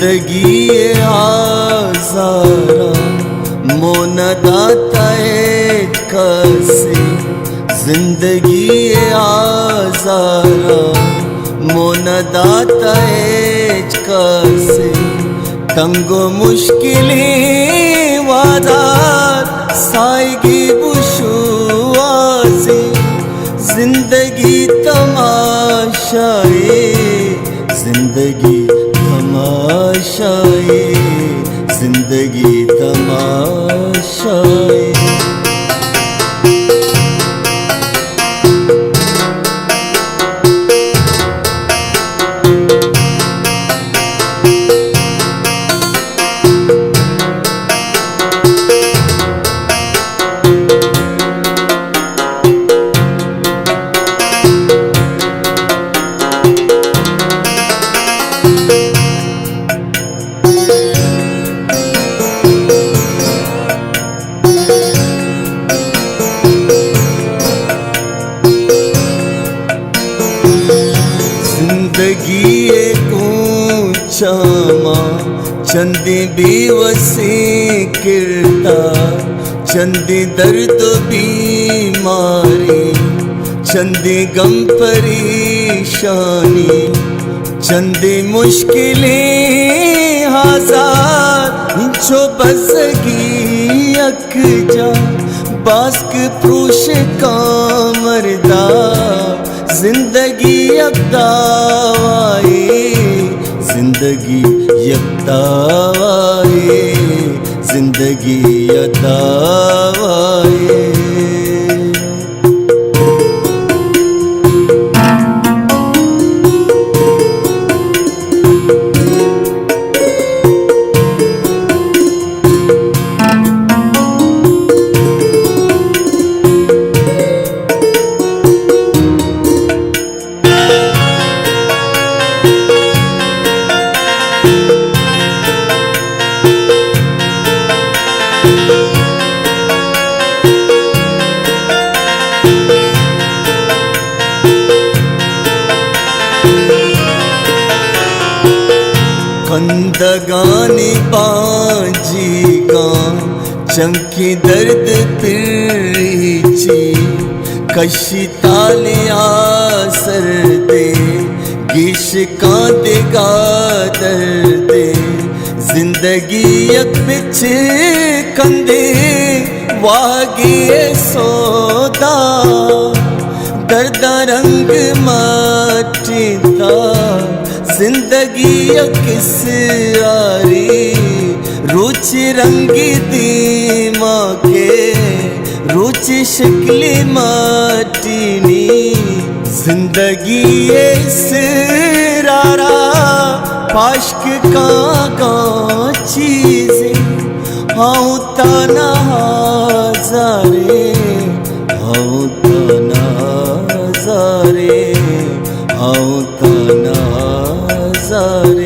जिंदगी ये आजारा मोन दाता कसे जिंदगी ये आजारा मोन दाता कसे तंगो मुश्किलें वादात सायगी बुशुआसे जिंदगी तमाशाए जिंदगी तमाशाए जिंदगी तमाशाए। जिंदगी एक ऊंचामा चंदी बेवसी किरता चंदी दर्द बीमारी चंदी गम परेशानी चंदी मुश्किलें हजार जो बसगी अकजा बास्क प्रूश का मरदा जिंदगी यकदावाए जिंदगी यकदावाए जिंदगी यकदावाए। कंदगानी बाजी का चंकी दर्द तिरची कशी तालिया सरदे गिश का देगा दर्दे जिंदगी एक बिच कंदे वागे सोदा दर्दा रंग माटीता जिंदगी किस आरी रुच रंगी दीमा के रुच शक्ल माटीनी जिंदगी सरारा पाश्क का चीजें हाँ तना हजारे हाँ तना हजारे हाँ तना हजारे।